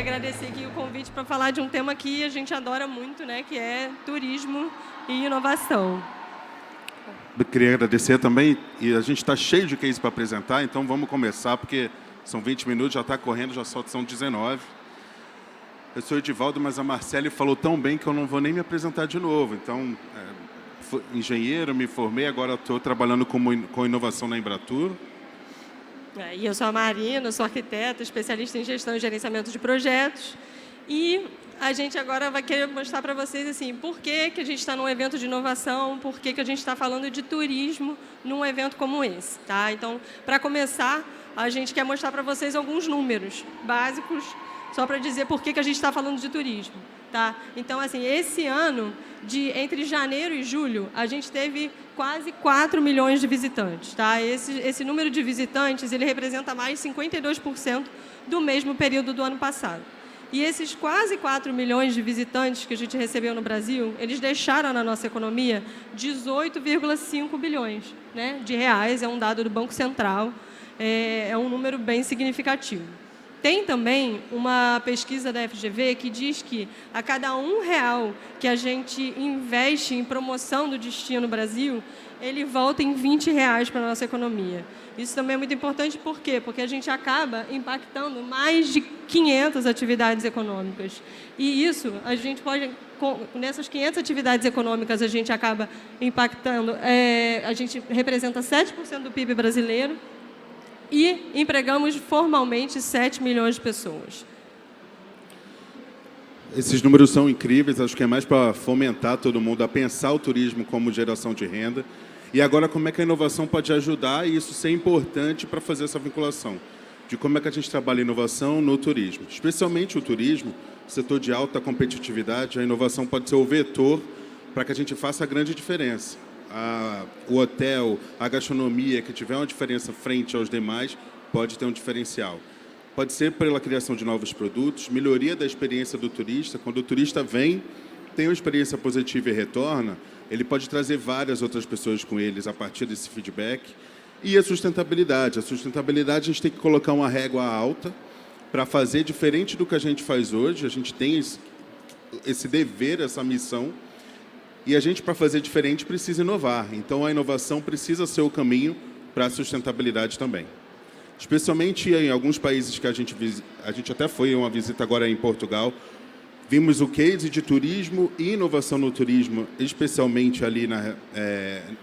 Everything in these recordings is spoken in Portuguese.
queria agradecer aqui o convite para falar de um tema que a gente adora muito, né, que é turismo e inovação. Eu queria agradecer também, e a gente está cheio de case para apresentar, então vamos começar, porque são 20 minutos, já está correndo, já só são 19. Eu sou o Edivaldo, mas a Marcele falou tão bem que eu não vou nem me apresentar de novo. Então, engenheiro, me formei, agora estou trabalhando com inovação na Embratur. E eu sou a Marina, sou arquiteta, especialista em gestão e gerenciamento de projetos. E a gente agora vai querer mostrar para vocês assim, por que a gente está num evento de inovação, por que a gente está falando de turismo num evento como esse. Tá? Então, para começar, a gente quer mostrar para vocês alguns números básicos, só para dizer por que a gente está falando de turismo. Tá? Então, assim, esse ano, entre janeiro e julho, a gente teve quase 4 milhões de visitantes. Tá? Esse número de visitantes ele representa mais 52% do mesmo período do ano passado. E esses quase 4 milhões de visitantes que a gente recebeu no Brasil, eles deixaram na nossa economia 18,5 bilhões, né, de reais, é um dado do Banco Central, é um número bem significativo. Tem também uma pesquisa da FGV que diz que a cada R$1 que a gente investe em promoção do destino Brasil, ele volta em R$20 para a nossa economia. Isso também é muito importante, por quê? Porque a gente acaba impactando mais de 500 atividades econômicas. E isso, a gente pode, nessas 500 atividades econômicas, a gente acaba impactando, a gente representa 7% do PIB brasileiro, e empregamos formalmente 7 milhões de pessoas. Esses números são incríveis, acho que é mais para fomentar todo mundo a pensar o turismo como geração de renda. E agora, como é que a inovação pode ajudar e isso ser importante para fazer essa vinculação? De como é que a gente trabalha inovação no turismo. Especialmente o turismo, setor de alta competitividade, a inovação pode ser o vetor para que a gente faça a grande diferença. O hotel, a gastronomia, que tiver uma diferença frente aos demais, pode ter um diferencial. Pode ser pela criação de novos produtos, melhoria da experiência do turista. Quando o turista vem, tem uma experiência positiva e retorna, ele pode trazer várias outras pessoas com eles a partir desse feedback. E a sustentabilidade. A sustentabilidade, a gente tem que colocar uma régua alta para fazer diferente do que a gente faz hoje. A gente tem esse dever, essa missão. E a gente, para fazer diferente, precisa inovar. Então, a inovação precisa ser o caminho para a sustentabilidade também. Especialmente em alguns países que a gente até foi uma visita agora em Portugal, vimos o case de turismo e inovação no turismo, especialmente ali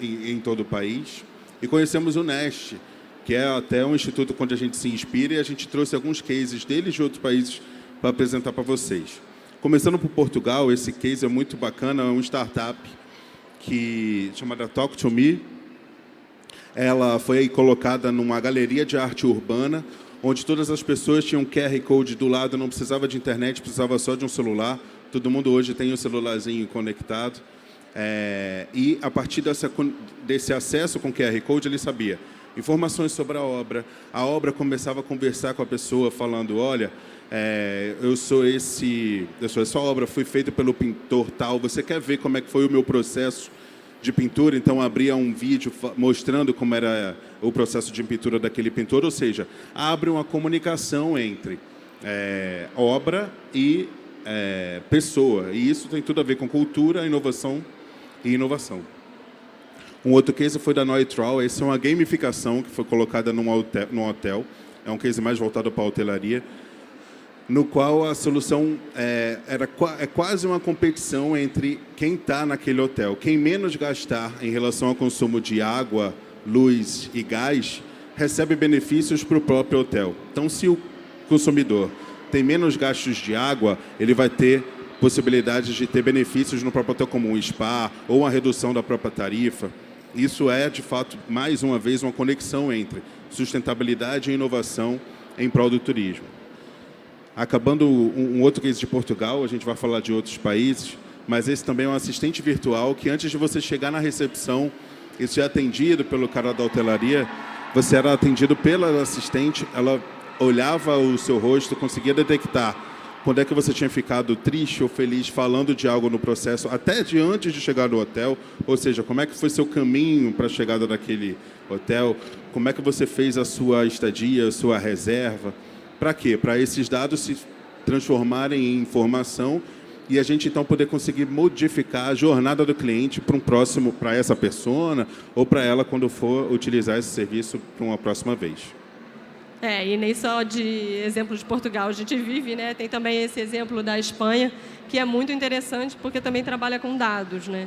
em todo o país. E conhecemos o Nest, que é até um instituto onde a gente se inspira, e a gente trouxe alguns cases deles de outros países para apresentar para vocês. Começando por Portugal, esse case é muito bacana, é uma startup chamada Talk to Me. Ela foi colocada numa galeria de arte urbana, onde todas as pessoas tinham QR Code do lado, não precisava de internet, precisava só de um celular. Todo mundo hoje tem um celularzinho conectado. E a partir desse acesso com QR Code, ele sabia informações sobre a obra começava a conversar com a pessoa, falando, olha, essa obra foi feita pelo pintor tal, você quer ver como é que foi o meu processo de pintura? Então, abria um vídeo mostrando como era o processo de pintura daquele pintor, ou seja, abre uma comunicação entre obra e pessoa, e isso tem tudo a ver com cultura, inovação e inovação. Um outro case foi da Neutral, essa é uma gamificação que foi colocada num hotel, é um case mais voltado para a hotelaria, no qual a solução é quase uma competição entre quem está naquele hotel. Quem menos gastar em relação ao consumo de água, luz e gás, recebe benefícios para o próprio hotel. Então, se o consumidor tem menos gastos de água, ele vai ter possibilidades de ter benefícios no próprio hotel, como um spa ou uma redução da própria tarifa. Isso é, de fato, mais uma vez, uma conexão entre sustentabilidade e inovação em prol do turismo. Acabando um outro case de Portugal, a gente vai falar de outros países, mas esse também é um assistente virtual que, antes de você chegar na recepção e ser atendido pelo cara da hotelaria, você era atendido pela assistente, ela olhava o seu rosto, conseguia detectar quando é que você tinha ficado triste ou feliz falando de algo no processo, até de antes de chegar no hotel, ou seja, como é que foi seu caminho para a chegada daquele hotel, como é que você fez a sua estadia, a sua reserva. Para quê? Para esses dados se transformarem em informação e a gente então poder conseguir modificar a jornada do cliente para essa persona ou para ela quando for utilizar esse serviço para uma próxima vez. E nem só de exemplo de Portugal a gente vive, né? Tem também esse exemplo da Espanha, que é muito interessante porque também trabalha com dados, né?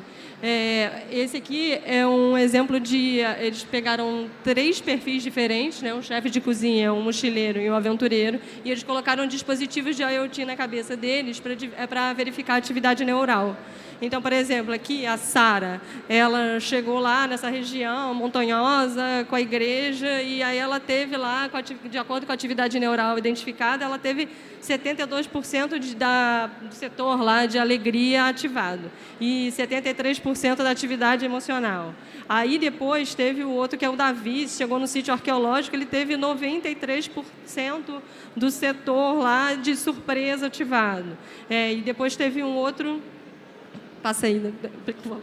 Esse aqui é um exemplo de... Eles pegaram 3 perfis diferentes, né? Um chefe de cozinha, um mochileiro e um aventureiro, e eles colocaram dispositivos de IoT na cabeça deles para verificar a atividade neural. Então, por exemplo, aqui a Sara, ela chegou lá nessa região montanhosa com a igreja e aí ela teve lá, de acordo com a atividade neural identificada, ela teve 72% do setor lá de alegria ativado e 73% da atividade emocional. Aí depois teve o outro que é o Davi, chegou no sítio arqueológico, ele teve 93% do setor lá de surpresa ativado. E depois teve um outro... Passa aí, por favor.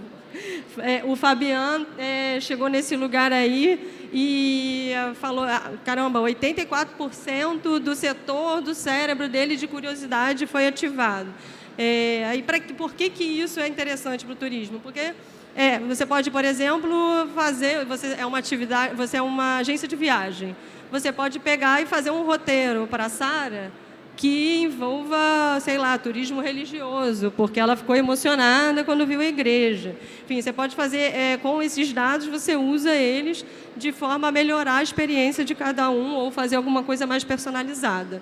O Fabiano chegou nesse lugar aí e falou, caramba, 84% do setor do cérebro dele de curiosidade foi ativado. Por que isso é interessante para o turismo? Porque você pode, por exemplo, você é uma agência de viagem. Você pode pegar e fazer um roteiro para a Sara que envolva, sei lá, turismo religioso, porque ela ficou emocionada quando viu a igreja. Enfim, você pode fazer, com esses dados, você usa eles de forma a melhorar a experiência de cada um ou fazer alguma coisa mais personalizada.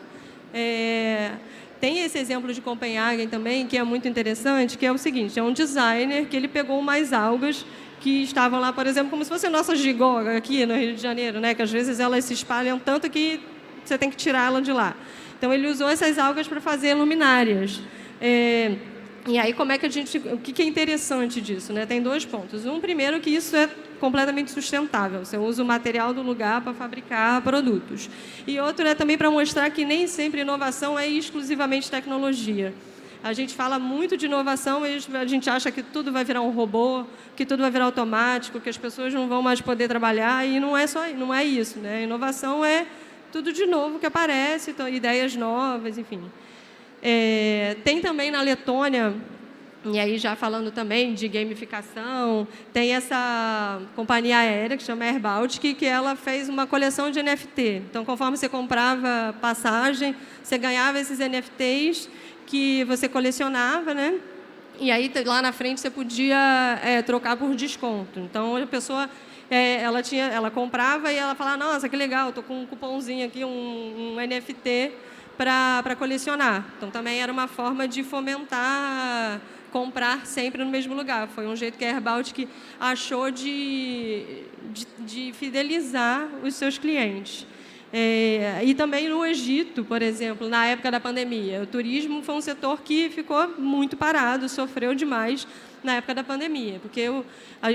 Tem esse exemplo de Copenhagen também, que é muito interessante, que é o seguinte, é um designer que ele pegou umas algas que estavam lá, por exemplo, como se fosse a nossa gigoga aqui no Rio de Janeiro, né? Que às vezes elas se espalham tanto que você tem que tirá-la de lá. Então, ele usou essas algas para fazer luminárias. E aí, o que é interessante disso? Né? Tem 2 pontos. Primeiro, que isso é completamente sustentável. Você usa o material do lugar para fabricar produtos. E outro é também para mostrar que nem sempre inovação é exclusivamente tecnologia. A gente fala muito de inovação e a gente acha que tudo vai virar um robô, que tudo vai virar automático, que as pessoas não vão mais poder trabalhar, e não é isso. Né? Inovação é tudo de novo que aparece, então, ideias novas, enfim. Tem também na Letônia, e aí já falando também de gamificação, tem essa companhia aérea que chama Air Baltic, que ela fez uma coleção de NFT. Então, conforme você comprava passagem, você ganhava esses NFTs que você colecionava, né? E aí, lá na frente, você podia trocar por desconto. Então, a pessoa... ela comprava e ela falava, nossa, que legal, estou com um cupomzinho aqui, um NFT para colecionar. Então, também era uma forma de fomentar comprar sempre no mesmo lugar. Foi um jeito que a Air Baltic achou de fidelizar os seus clientes. E também no Egito, por exemplo, na época da pandemia, o turismo foi um setor que ficou muito parado, sofreu demais na época da pandemia, porque o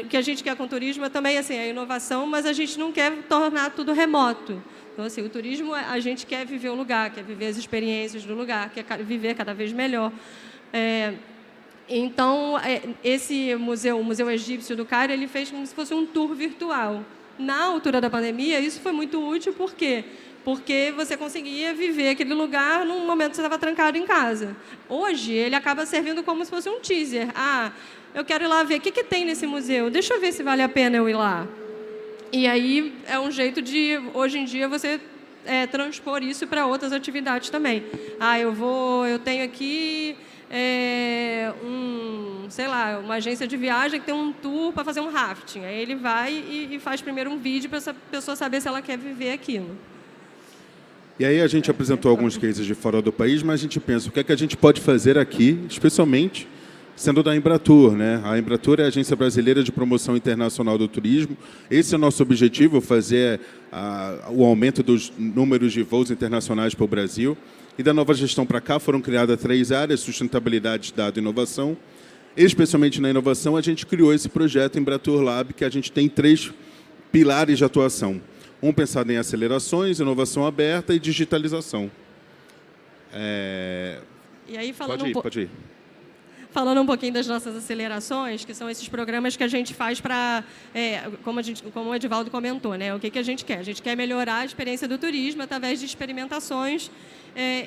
que a gente quer com o turismo é também assim, a inovação, mas a gente não quer tornar tudo remoto. Então, assim, o turismo, a gente quer viver o lugar, quer viver as experiências do lugar, quer viver cada vez melhor. Então, esse museu, o Museu Egípcio do Cairo, ele fez como se fosse um tour virtual. Na altura da pandemia, isso foi muito útil, por quê? Porque você conseguia viver aquele lugar num momento que você estava trancado em casa. Hoje, ele acaba servindo como se fosse um teaser. Eu quero ir lá ver o que tem nesse museu, deixa eu ver se vale a pena eu ir lá. E aí, é um jeito de, hoje em dia, você transpor isso para outras atividades também. Eu tenho aqui... sei lá, uma agência de viagem que tem um tour para fazer um rafting. Aí ele vai e faz primeiro um vídeo para essa pessoa saber se ela quer viver aquilo. E aí a gente apresentou alguns cases de fora do país, mas a gente pensa, o que é que a gente pode fazer aqui, especialmente sendo da Embratur, né? A Embratur é a Agência Brasileira de Promoção Internacional do Turismo. Esse é o nosso objetivo, fazer o aumento dos números de voos internacionais para o Brasil. E da nova gestão para cá foram criadas 3 áreas, sustentabilidade, dado e inovação. Especialmente na inovação, a gente criou esse projeto Embratur Lab, que a gente tem 3 pilares de atuação. Um pensado em acelerações, inovação aberta e digitalização. E aí, falando pode ir. falando um pouquinho das nossas acelerações, que são esses programas que a gente faz para, como o Edivaldo comentou, né? O que a gente quer? A gente quer melhorar a experiência do turismo através de experimentações.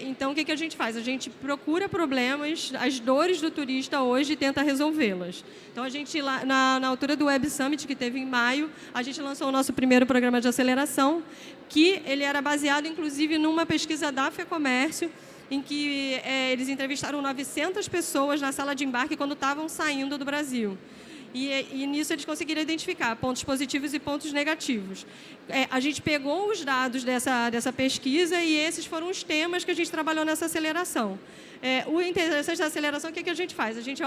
Então, o que a gente faz? A gente procura problemas, as dores do turista hoje e tenta resolvê-las. Então, a gente, lá, na altura do Web Summit, que teve em maio, a gente lançou o nosso primeiro programa de aceleração, que ele era baseado, inclusive, numa pesquisa da FEComércio, em que eles entrevistaram 900 pessoas na sala de embarque quando estavam saindo do Brasil. E nisso eles conseguiram identificar pontos positivos e pontos negativos. A gente pegou os dados dessa pesquisa e esses foram os temas que a gente trabalhou nessa aceleração. O interessante da aceleração, o que a gente faz? A gente,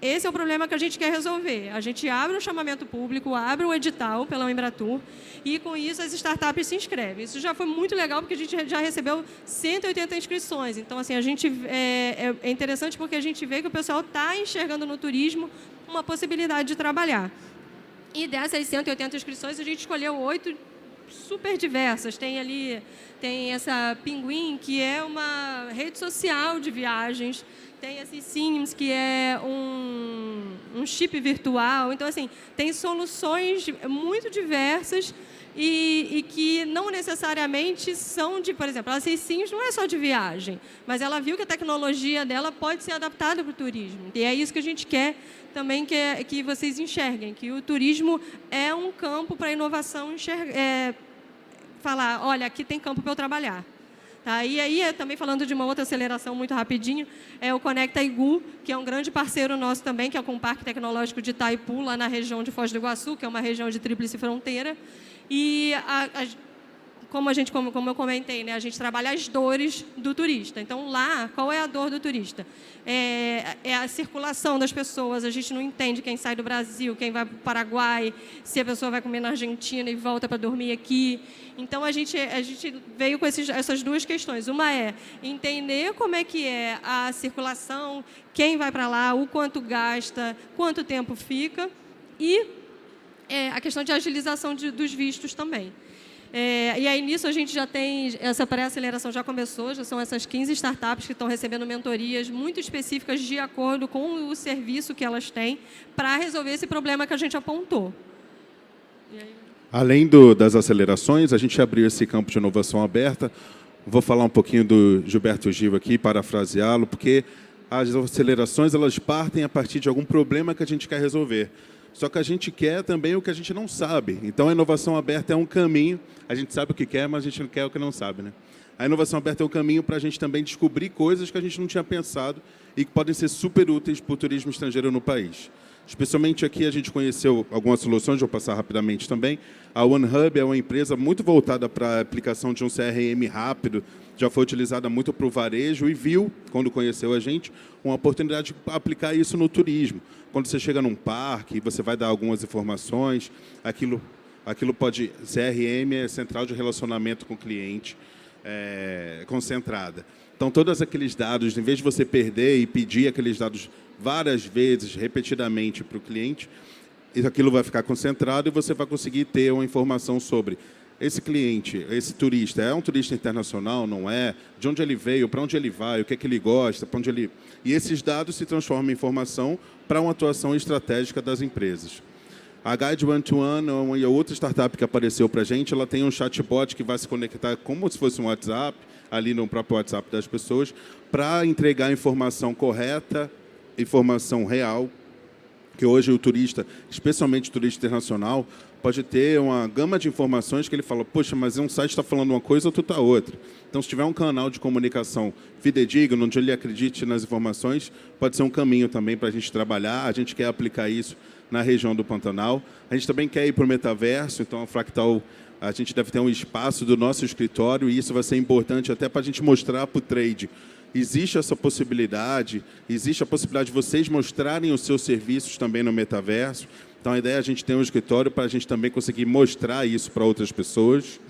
esse é o problema que a gente quer resolver. A gente abre um chamamento público, abre um edital pela Embratur e, com isso, as startups se inscrevem. Isso já foi muito legal, porque a gente já recebeu 180 inscrições. Então, assim, é interessante porque a gente vê que o pessoal está enxergando no turismo uma possibilidade de trabalhar. E dessas 180 inscrições, a gente escolheu 8 super diversas. Tem essa Pinguim, que é uma rede social de viagens. Tem a Sims, que é um chip virtual. Então, assim, tem soluções muito diversas e que não necessariamente são de... Por exemplo, a Sims não é só de viagem, mas ela viu que a tecnologia dela pode ser adaptada para o turismo. E é isso que a gente quer também que vocês enxerguem, que o turismo é um campo para a inovação falar, olha, aqui tem campo para eu trabalhar. Tá? E aí, também falando de uma outra aceleração muito rapidinho, é o Conecta Igu, que é um grande parceiro nosso também, que é com o Parque Tecnológico de Itaipu, lá na região de Foz do Iguaçu, que é uma região de tríplice fronteira. E, como eu comentei, né, a gente trabalha as dores do turista. Então, lá, qual é a dor do turista? É a circulação das pessoas. A gente não entende quem sai do Brasil, quem vai para o Paraguai, se a pessoa vai comer na Argentina e volta para dormir aqui. Então, a gente veio com essas duas questões. Uma é entender como é que é a circulação, quem vai para lá, o quanto gasta, quanto tempo fica, e a questão de agilização dos vistos também. E aí, nisso, a gente já tem... Essa pré-aceleração já começou, já são essas 15 startups que estão recebendo mentorias muito específicas de acordo com o serviço que elas têm para resolver esse problema que a gente apontou. E aí... Além das acelerações, a gente abriu esse campo de inovação aberta. Vou falar um pouquinho do Gilberto Gil aqui, parafraseá-lo, porque as acelerações elas partem a partir de algum problema que a gente quer resolver. Só que a gente quer também o que a gente não sabe. Então, a inovação aberta é um caminho. A gente sabe o que quer, mas a gente não quer o que não sabe, né? A inovação aberta é um caminho para a gente também descobrir coisas que a gente não tinha pensado e que podem ser super úteis para o turismo estrangeiro no país. Especialmente aqui a gente conheceu algumas soluções, vou passar rapidamente também. A OneHub é uma empresa muito voltada para a aplicação de um CRM rápido, já foi utilizada muito para o varejo e viu, quando conheceu a gente, uma oportunidade de aplicar isso no turismo. Quando você chega num parque, você vai dar algumas informações, aquilo pode... CRM é Central de Relacionamento com o Cliente, concentrada. Então, todos aqueles dados, em vez de você perder e pedir aqueles dados várias vezes, repetidamente, para o cliente, aquilo vai ficar concentrado e você vai conseguir ter uma informação sobre esse cliente, esse turista, é um turista internacional, não é? De onde ele veio, para onde ele vai, o que é que ele gosta, para onde ele... E esses dados se transformam em informação para uma atuação estratégica das empresas. A Guide One to One, uma outra startup que apareceu para a gente, ela tem um chatbot que vai se conectar como se fosse um WhatsApp, ali no próprio WhatsApp das pessoas, para entregar informação correta, informação real, que hoje o turista, especialmente o turista internacional, pode ter uma gama de informações que ele fala, poxa, mas um site está falando uma coisa, outro está outra. Então, se tiver um canal de comunicação fidedigno, onde ele acredite nas informações, pode ser um caminho também para a gente trabalhar. A gente quer aplicar isso na região do Pantanal. A gente também quer ir para o metaverso, então a Fractal, a gente deve ter um espaço do nosso escritório e isso vai ser importante até para a gente mostrar para o trade. Existe essa possibilidade, existe a possibilidade de vocês mostrarem os seus serviços também no metaverso. Então, a ideia é a gente ter um escritório para a gente também conseguir mostrar isso para outras pessoas.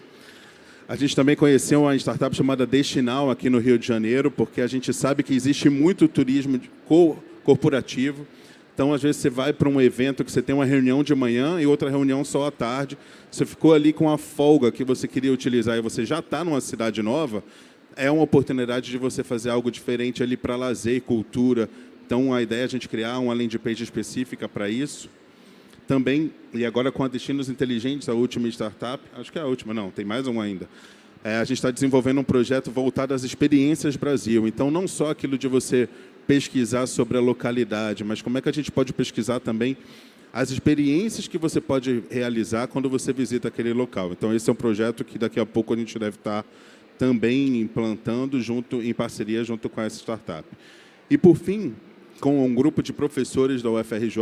A gente também conheceu uma startup chamada Destinal aqui no Rio de Janeiro, porque a gente sabe que existe muito turismo corporativo. Então, às vezes, você vai para um evento que você tem uma reunião de manhã e outra reunião só à tarde. Você ficou ali com a folga que você queria utilizar e você já está numa cidade nova, é uma oportunidade de você fazer algo diferente ali para lazer, cultura, Então, a ideia é a gente criar uma landing page específica para isso. Também, e agora com a Destinos Inteligentes, a última startup, acho que é a última, não, tem mais uma ainda. A gente está desenvolvendo um projeto voltado às experiências Brasil. Então, não só aquilo de você pesquisar sobre a localidade, mas como é que a gente pode pesquisar também as experiências que você pode realizar quando você visita aquele local. Então, esse é um projeto que daqui a pouco a gente deve estar também implantando em parceria junto com essa startup. E, por fim, com um grupo de professores da UFRJ,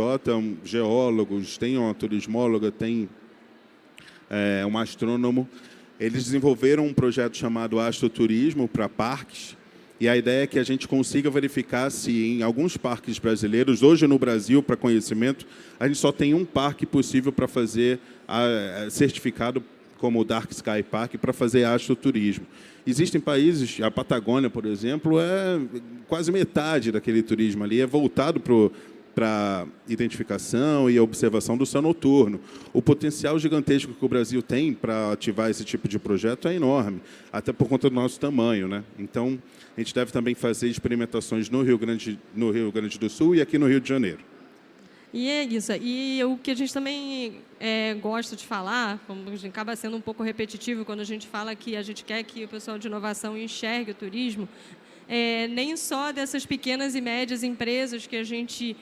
geólogos, tem uma turismóloga, tem um astrônomo, eles desenvolveram um projeto chamado Astroturismo para parques, e a ideia é que a gente consiga verificar se em alguns parques brasileiros, hoje no Brasil, para conhecimento, a gente só tem um parque possível para fazer certificado como o Dark Sky Park, para fazer astroturismo. Existem países, a Patagônia, por exemplo, é quase metade daquele turismo ali, é voltado para identificação e observação do céu noturno. O potencial gigantesco que o Brasil tem para ativar esse tipo de projeto é enorme, até por conta do nosso tamanho, né? Então, a gente deve também fazer experimentações no Rio Grande do Sul e aqui no Rio de Janeiro. E é isso. E o que a gente também gosta de falar, como a gente acaba sendo um pouco repetitivo quando a gente fala que a gente quer que o pessoal de inovação enxergue o turismo, nem só dessas pequenas e médias empresas que a gente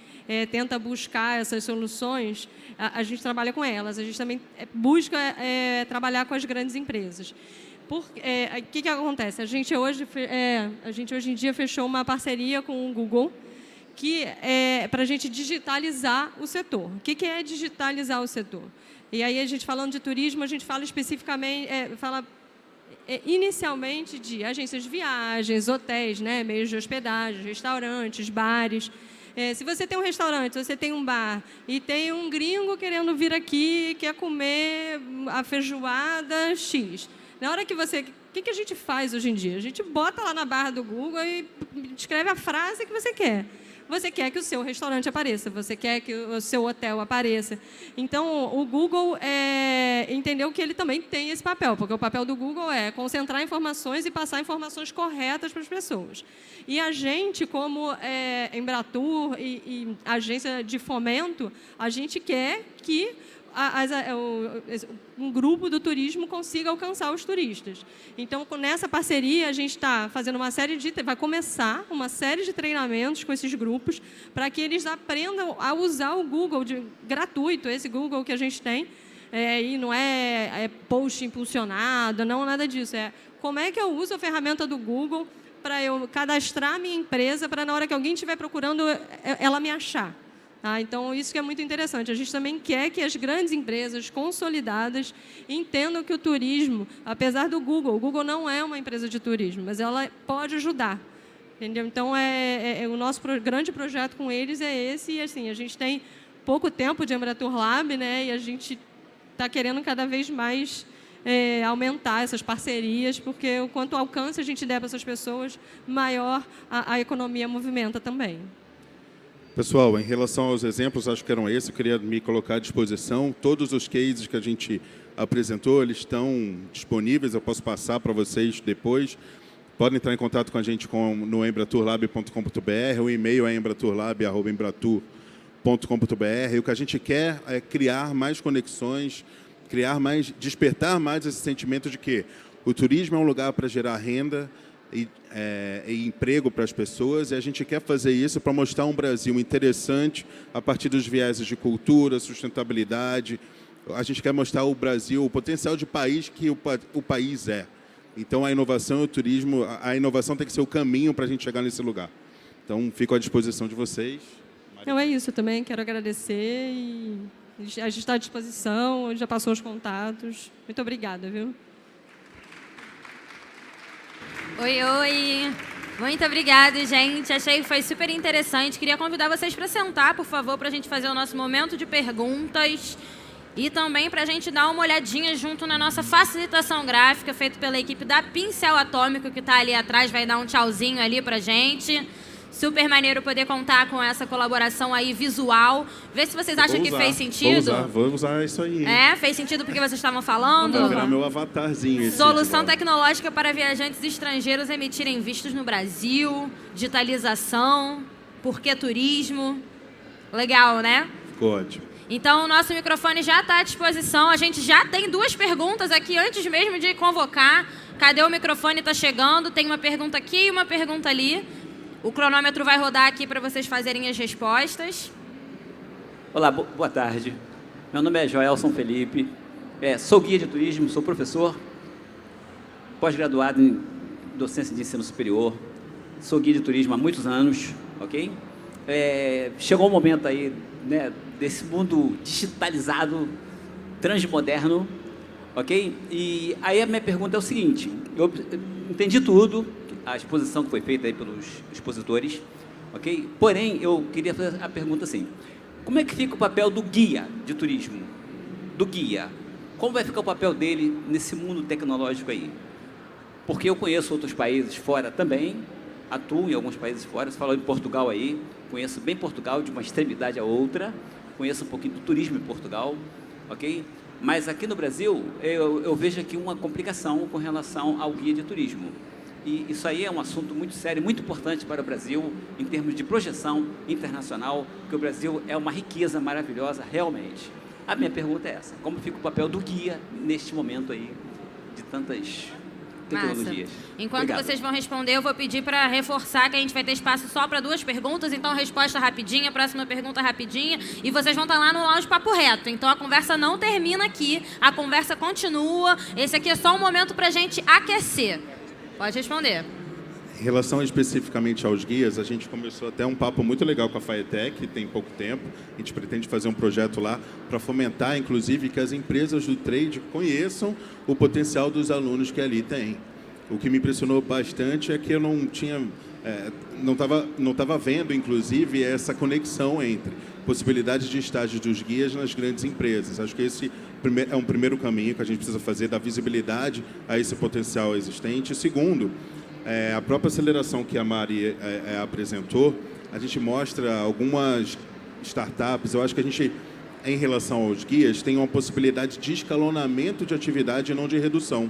tenta buscar essas soluções, a gente trabalha com elas. A gente também busca trabalhar com as grandes empresas. O que acontece? A gente hoje em dia fechou uma parceria com o Google, que é para a gente digitalizar o setor. O que é digitalizar o setor? E aí, a gente falando de turismo, a gente fala especificamente, inicialmente de agências de viagens, hotéis, né, meios de hospedagem, restaurantes, bares. Se você tem um restaurante, se você tem um bar e tem um gringo querendo vir aqui e quer comer a feijoada X, na hora que você... O que a gente faz hoje em dia? A gente bota lá na barra do Google e escreve a frase que você quer. Você quer que o seu restaurante apareça, você quer que o seu hotel apareça. Então, o Google entendeu que ele também tem esse papel, porque o papel do Google é concentrar informações e passar informações corretas para as pessoas. E a gente, como Embratur e agência de fomento, a gente quer que um grupo do turismo consiga alcançar os turistas. Então, nessa parceria, a gente está fazendo vai começar uma série de treinamentos com esses grupos para que eles aprendam a usar o Google gratuito, esse Google que a gente tem, e não é post impulsionado, não nada disso. Como é que eu uso a ferramenta do Google para eu cadastrar a minha empresa, para na hora que alguém estiver procurando, ela me achar. Então, isso que é muito interessante. A gente também quer que as grandes empresas consolidadas entendam que o turismo, apesar do Google, o Google não é uma empresa de turismo, mas ela pode ajudar. Entendeu? Então, o nosso grande projeto com eles é esse. E assim, a gente tem pouco tempo de Embratur Lab, né, e a gente está querendo cada vez mais aumentar essas parcerias, porque o quanto alcance a gente der para essas pessoas, maior a economia movimenta também. Pessoal, em relação aos exemplos, acho que eram esses, eu queria me colocar à disposição. Todos os cases que a gente apresentou, eles estão disponíveis, eu posso passar para vocês depois. Podem entrar em contato com a gente no embraturlab.com.br, o e-mail é embraturlab@embratur.com.br. O que a gente quer é criar mais conexões, despertar mais esse sentimento de que o turismo é um lugar para gerar renda e emprego para as pessoas, e a gente quer fazer isso para mostrar um Brasil interessante a partir dos vieses de cultura, sustentabilidade. A gente quer mostrar o Brasil, o potencial de país que o país é. Então, a inovação e o turismo, a inovação tem que ser o caminho para a gente chegar nesse lugar. Então, fico à disposição de vocês. Então, é isso. Eu também quero agradecer e a gente está à disposição, já passou os contatos. Muito obrigada, viu? Oi. Muito obrigada, gente. Achei que foi super interessante. Queria convidar vocês para sentar, por favor, para a gente fazer o nosso momento de perguntas e também para a gente dar uma olhadinha junto na nossa facilitação gráfica, feita pela equipe da Pincel Atômico, que está ali atrás, vai dar um tchauzinho ali para a gente. Super maneiro poder contar com essa colaboração aí visual. Vê se vocês acham que fez sentido. Vou usar isso aí. Fez sentido porque vocês estavam falando? Vai virar meu avatarzinho. Solução tecnológica para viajantes estrangeiros emitirem vistos no Brasil, digitalização. por que turismo. Legal, né? Ficou ótimo. Então, o nosso microfone já está à disposição. A gente já tem 2 perguntas aqui antes mesmo de convocar. Cadê o microfone? Está chegando. Tem uma pergunta aqui e uma pergunta ali. O cronômetro vai rodar aqui para vocês fazerem as respostas. Olá, boa tarde. Meu nome é Joelson Felipe. Sou guia de turismo, sou professor, pós-graduado em docência de ensino superior. Sou guia de turismo há muitos anos, ok? Chegou um momento aí, né, desse mundo digitalizado, transmoderno, ok? E aí a minha pergunta é o seguinte: eu entendi tudo, a exposição que foi feita aí pelos expositores, ok? Porém, eu queria fazer a pergunta assim: como é que fica o papel do guia de turismo? Do guia. Como vai ficar o papel dele nesse mundo tecnológico aí? Porque eu conheço outros países fora também, atuo em alguns países fora. Você falou em Portugal aí, conheço bem Portugal, de uma extremidade a outra, conheço um pouquinho do turismo em Portugal, ok? Mas aqui no Brasil, eu vejo aqui uma complicação com relação ao guia de turismo. E isso aí é um assunto muito sério, muito importante para o Brasil, em termos de projeção internacional, porque o Brasil é uma riqueza maravilhosa, realmente. A minha pergunta é essa: como fica o papel do guia neste momento aí de tantas tecnologias? Massa. Enquanto Obrigado. vocês vão responder, eu vou pedir para reforçar que a gente vai ter espaço só para 2 perguntas, então resposta rapidinha, próxima pergunta rapidinha, e vocês vão estar lá no Lounge Papo Reto. Então a conversa não termina aqui, a conversa continua. Esse aqui é só um momento para a gente aquecer. Pode responder. Em relação especificamente aos guias, a gente começou até um papo muito legal com a FAETEC, tem pouco tempo. A gente pretende fazer um projeto lá para fomentar, inclusive, que as empresas do trade conheçam o potencial dos alunos que ali têm. O que me impressionou bastante é que eu não tinha, não estava vendo, inclusive, essa conexão entre possibilidades de estágio dos guias nas grandes empresas. Acho que esse é um primeiro caminho que a gente precisa fazer, dar visibilidade a esse potencial existente. Segundo, a própria aceleração que a Mari apresentou, a gente mostra algumas startups. Eu acho que a gente, em relação aos guias, tem uma possibilidade de escalonamento de atividade e não de redução.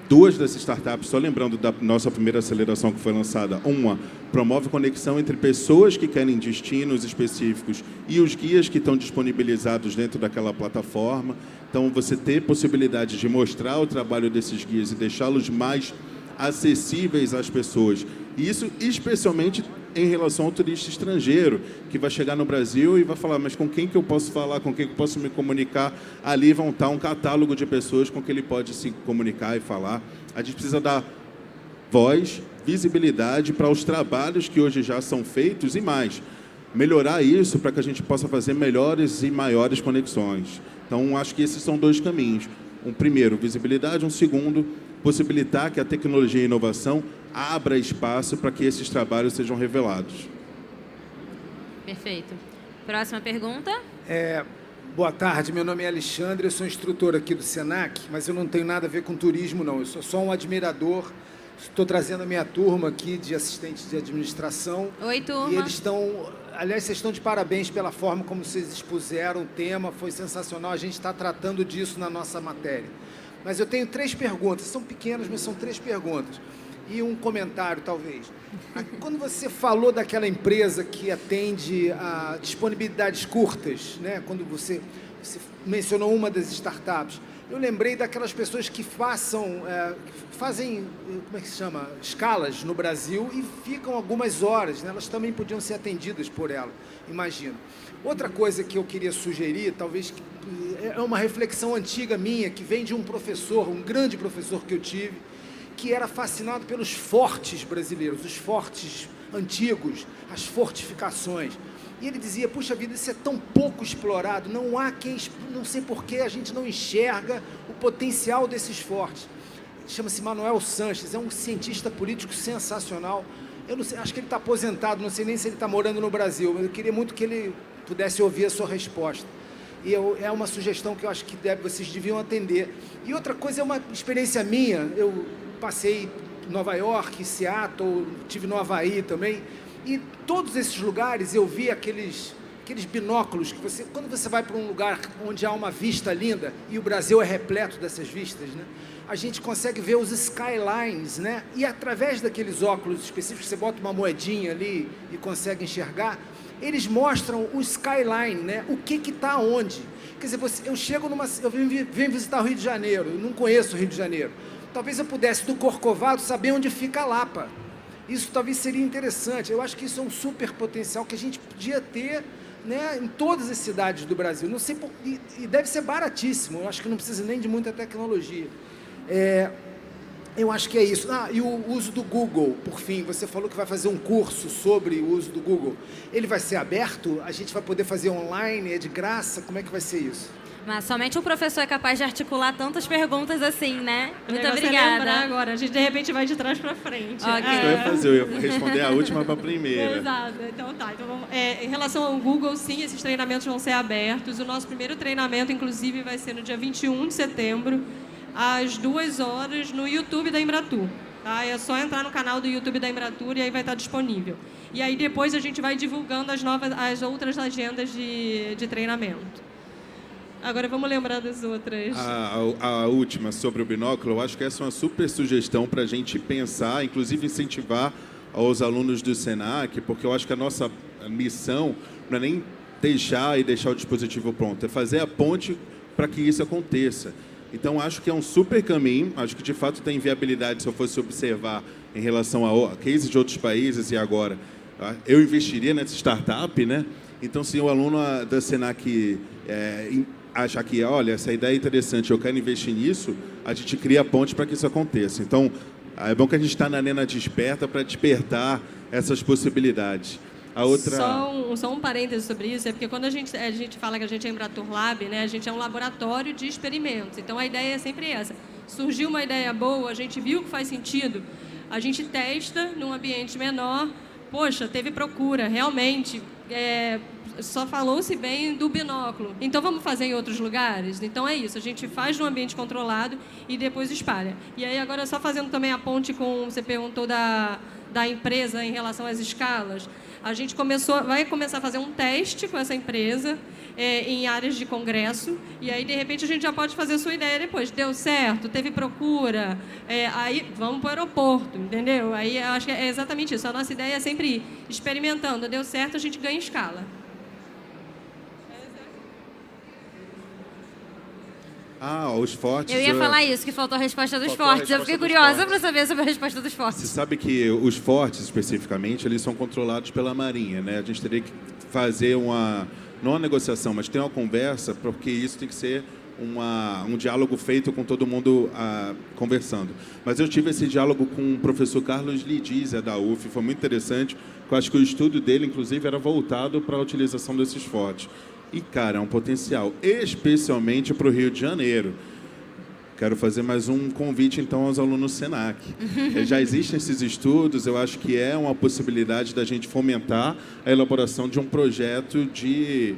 2 dessas startups, só lembrando da nossa primeira aceleração que foi lançada, uma promove conexão entre pessoas que querem destinos específicos e os guias que estão disponibilizados dentro daquela plataforma. Então, você ter possibilidade de mostrar o trabalho desses guias e deixá-los mais acessíveis às pessoas. E isso especialmente em relação ao turista estrangeiro, que vai chegar no Brasil e vai falar: mas com quem que eu posso falar, com quem que eu posso me comunicar? Ali vão estar um catálogo de pessoas com que ele pode se comunicar e falar. A gente precisa dar voz, visibilidade para os trabalhos que hoje já são feitos e mais. Melhorar isso para que a gente possa fazer melhores e maiores conexões. Então, acho que esses são 2 caminhos. Um primeiro, visibilidade. Um segundo, possibilitar que a tecnologia e a inovação abra espaço para que esses trabalhos sejam revelados. Perfeito. Próxima pergunta. Boa tarde, meu nome é Alexandre, eu sou instrutor aqui do Senac, mas eu não tenho nada a ver com turismo, não. Eu sou só um admirador. Estou trazendo a minha turma aqui de assistentes de administração. Oi, turma. E eles estão... Aliás, vocês estão de parabéns pela forma como vocês expuseram o tema, foi sensacional. A gente está tratando disso na nossa matéria. Mas eu tenho 3 perguntas, são pequenas, mas são 3 perguntas. E um comentário, talvez. Quando você falou daquela empresa que atende a disponibilidades curtas, né? Quando você mencionou uma das startups, eu lembrei daquelas pessoas que fazem, como é que se chama? Escalas no Brasil e ficam algumas horas, né? Elas também podiam ser atendidas por ela, imagino. Outra coisa que eu queria sugerir, talvez é uma reflexão antiga minha, que vem de um professor, um grande professor que eu tive, que era fascinado pelos fortes brasileiros, os fortes antigos, as fortificações. E ele dizia: puxa vida, isso é tão pouco explorado, não sei por que a gente não enxerga o potencial desses fortes. Chama-se Manuel Sanches, é um cientista político sensacional. Eu não sei, acho que ele está aposentado, não sei nem se ele está morando no Brasil, mas eu queria muito que ele pudesse ouvir a sua resposta. E é uma sugestão que eu acho que vocês deviam atender. E outra coisa, é uma experiência minha. Eu passei em Nova York, Seattle, estive no Havaí também, e todos esses lugares eu vi aqueles aqueles binóculos que você, quando você vai para um lugar onde há uma vista linda, e o Brasil é repleto dessas vistas, né? A gente consegue ver os skylines, né? E através daqueles óculos específicos, você bota uma moedinha ali e consegue enxergar, eles mostram o skyline, né? O que está onde. Quer dizer, eu chego eu venho visitar o Rio de Janeiro, eu não conheço o Rio de Janeiro. Talvez eu pudesse, do Corcovado, saber onde fica a Lapa. Isso talvez seria interessante. Eu acho que isso é um super potencial que a gente podia ter, né, em todas as cidades do Brasil. Não sei e deve ser baratíssimo. Eu acho que não precisa nem de muita tecnologia. Eu acho que é isso. E o uso do Google, por fim. Você falou que vai fazer um curso sobre o uso do Google. Ele vai ser aberto? A gente vai poder fazer online? É de graça? Como é que vai ser isso? Mas somente o professor é capaz de articular tantas perguntas assim, né? Muito É obrigada. lembrar agora, a gente de repente vai de trás para frente. Ok. Eu ia responder a última para a primeira. Exato. Então tá. Então, em relação ao Google, sim, esses treinamentos vão ser abertos. O nosso primeiro treinamento, inclusive, vai ser no dia 21 de setembro, às 2 horas, no YouTube da Embratur. Tá? É só entrar no canal do YouTube da Embratur e aí vai estar disponível. E aí depois a gente vai divulgando as outras agendas de treinamento. Agora vamos lembrar das outras. A última, sobre o binóculo, eu acho que essa é uma super sugestão para a gente pensar, inclusive incentivar aos alunos do SENAC, porque eu acho que a nossa missão não é nem deixar o dispositivo pronto, é fazer a ponte para que isso aconteça. Então, acho que é um super caminho, acho que de fato tem viabilidade se eu fosse observar em relação a cases de outros países e agora. Eu investiria nessa startup, né? Então, se o aluno da SENAC achar que, olha, essa ideia é interessante, eu quero investir nisso, a gente cria a ponte para que isso aconteça. Então, é bom que a gente está na arena desperta para despertar essas possibilidades. A outra... Só um parêntese sobre isso, é porque quando a gente fala que a gente é Embratur Lab, né, a gente é um laboratório de experimentos. Então, a ideia é sempre essa. Surgiu uma ideia boa, a gente viu que faz sentido, a gente testa num ambiente menor, poxa, teve procura, realmente... só falou-se bem do binóculo. Então, vamos fazer em outros lugares? Então, é isso. A gente faz num ambiente controlado e depois espalha. E aí, agora, só fazendo também a ponte com... Você perguntou da empresa em relação às escalas. A gente vai começar a fazer um teste com essa empresa em áreas de congresso. E aí, de repente, a gente já pode fazer a sua ideia depois. Deu certo? Teve procura? Aí, vamos para o aeroporto, entendeu? Aí, eu acho que é exatamente isso. A nossa ideia é sempre ir experimentando. Deu certo, a gente ganha escala. Os fortes... Eu ia falar isso, que faltou a resposta dos fortes. Eu fiquei curiosa para saber sobre a resposta dos fortes. Você sabe que os fortes, especificamente, eles são controlados pela Marinha, né? A gente teria que fazer não uma negociação, mas ter uma conversa, porque isso tem que ser um diálogo feito com todo mundo conversando. Mas eu tive esse diálogo com o professor Carlos Lidizia, da UF, foi muito interessante, porque eu acho que o estudo dele, inclusive, era voltado para a utilização desses fortes. E, cara, é um potencial, especialmente para o Rio de Janeiro. Quero fazer mais um convite, então, aos alunos SENAC. Já existem esses estudos, eu acho que é uma possibilidade da gente fomentar a elaboração de um projeto de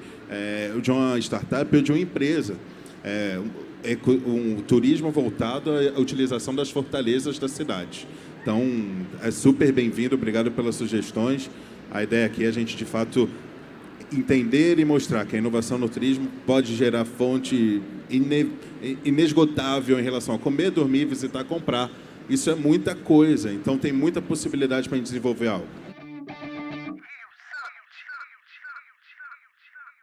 uma startup ou de uma empresa. Um turismo voltado à utilização das fortalezas da cidade. Então, é super bem-vindo, obrigado pelas sugestões. A ideia aqui é a gente, de fato, entender e mostrar que a inovação no turismo pode gerar fonte inesgotável em relação a comer, dormir, visitar, comprar. Isso é muita coisa, então tem muita possibilidade para a gente desenvolver algo.